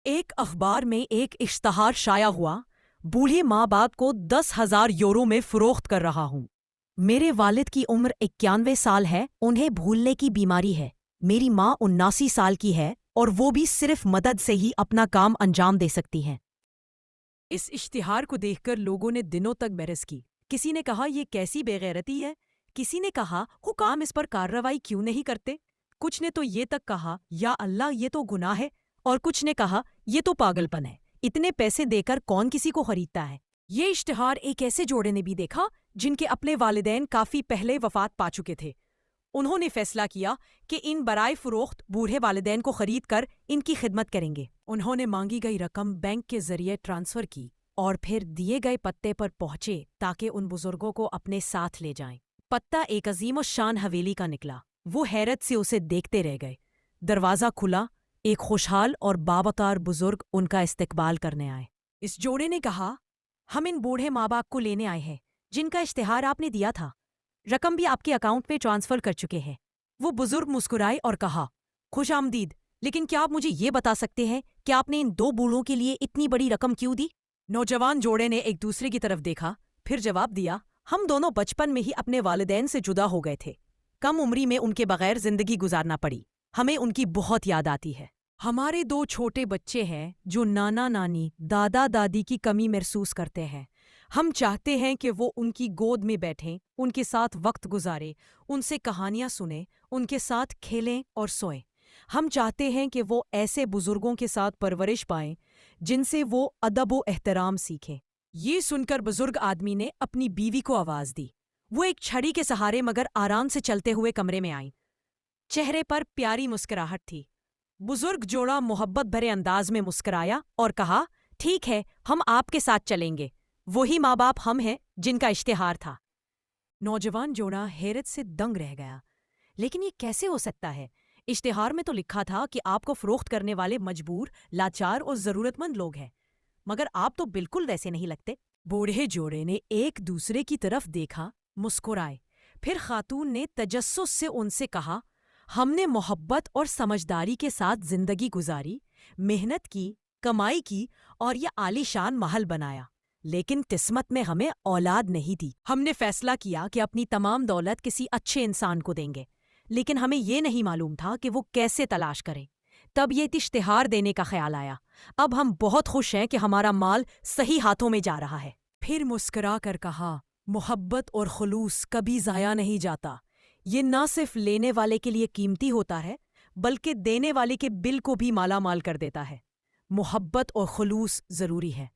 ایک اخبار میں ایک اشتہار شائع ہوا، بوڑھے ماں باپ کو 10,000 یورو میں فروخت کر رہا ہوں۔ میرے والد کی عمر 91 سال ہے، انہیں بھولنے کی بیماری ہے۔ میری ماں 79 سال کی ہے اور وہ بھی صرف مدد سے ہی اپنا کام انجام دے سکتی ہیں۔ اس اشتہار کو دیکھ کر لوگوں نے دنوں تک بحث کی۔ کسی نے کہا یہ کیسی بے غیرتی ہے، کسی نے کہا حکام اس پر کارروائی کیوں نہیں کرتے، کچھ نے تو یہ تک کہا یا اللہ یہ تو گناہ ہے، اور کچھ نے کہا یہ تو پاگل پن ہے، اتنے پیسے دے کر کون کسی کو خریدتا ہے۔ یہ اشتہار ایک ایسے جوڑے نے بھی دیکھا جن کے اپنے والدین کافی پہلے وفات پا چکے تھے۔ انہوں نے فیصلہ کیا کہ ان برائے فروخت بوڑھے والدین کو خرید کر ان کی خدمت کریں گے۔ انہوں نے مانگی گئی رقم بینک کے ذریعے ٹرانسفر کی اور پھر دیے گئے پتے پر پہنچے تاکہ ان بزرگوں کو اپنے ساتھ لے جائیں۔ پتا ایک عظیم الشان حویلی کا نکلا۔ وہ حیرت سے اسے دیکھتے رہ گئے۔ دروازہ کھلا، ایک خوشحال اور باوقار بزرگ ان کا استقبال کرنے آئے۔ اس جوڑے نے کہا، ہم ان بوڑھے ماں باپ کو لینے آئے ہیں جن کا اشتہار آپ نے دیا تھا۔ رقم بھی آپ کے اکاؤنٹ میں ٹرانسفر کر چکے ہیں۔ وہ بزرگ مسکرائے اور کہا، خوش آمدید، لیکن کیا آپ مجھے یہ بتا سکتے ہیں کہ آپ نے ان دو بوڑھوں کے لیے اتنی بڑی رقم کیوں دی؟ نوجوان جوڑے نے ایک دوسرے کی طرف دیکھا، پھر جواب دیا، ہم دونوں بچپن میں ہی اپنے والدین سے جدا ہو گئے تھے۔ کم عمری میں ان کے بغیر زندگی گزارنا پڑی۔ ہمیں ان کی بہت یاد آتی ہے۔ ہمارے دو چھوٹے بچے ہیں جو نانا نانی، دادا دادی کی کمی محسوس کرتے ہیں۔ ہم چاہتے ہیں کہ وہ ان کی گود میں بیٹھیں، ان کے ساتھ وقت گزاریں، ان سے کہانیاں سنیں، ان کے ساتھ کھیلیں اور سوئیں۔ ہم چاہتے ہیں کہ وہ ایسے بزرگوں کے ساتھ پرورش پائیں جن سے وہ ادب و احترام سیکھیں۔ یہ سن کر بزرگ آدمی نے اپنی بیوی کو آواز دی۔ وہ ایک چھڑی کے سہارے مگر آرام سے چلتے ہوئے کمرے میں آئیں۔ چہرے پر پیاری مسکراہٹ تھی۔ بزرگ جوڑا محبت بھرے انداز میں مسکرایا اور کہا، ٹھیک ہے، ہم آپ کے ساتھ چلیں گے۔ وہی ماں باپ ہم ہیں جن کا اشتہار تھا۔ نوجوان جوڑا حیرت سے دنگ رہ گیا۔ لیکن یہ کیسے ہو سکتا ہے؟ اشتہار میں تو لکھا تھا کہ آپ کو فروخت کرنے والے مجبور، لاچار اور ضرورت مند لوگ ہیں، مگر آپ تو بالکل ویسے نہیں لگتے۔ بوڑھے جوڑے نے ایک دوسرے کی طرف دیکھا، مسکرائے۔ پھر خاتون نے تجسس سے ان سے کہا، ہم نے محبت اور سمجھداری کے ساتھ زندگی گزاری، محنت کی، کمائی کی اور یہ عالی شان محل بنایا، لیکن قسمت میں ہمیں اولاد نہیں دی۔ ہم نے فیصلہ کیا کہ اپنی تمام دولت کسی اچھے انسان کو دیں گے، لیکن ہمیں یہ نہیں معلوم تھا کہ وہ کیسے تلاش کریں۔ تب یہ اشتہار دینے کا خیال آیا۔ اب ہم بہت خوش ہیں کہ ہمارا مال صحیح ہاتھوں میں جا رہا ہے۔ پھر مسکرا کر کہا، محبت اور خلوص کبھی ضائع نہیں جاتا۔ یہ نہ صرف لینے والے کے لیے قیمتی ہوتا ہے بلکہ دینے والے کے دل کو بھی مالا مال کر دیتا ہے۔ محبت اور خلوص ضروری ہے۔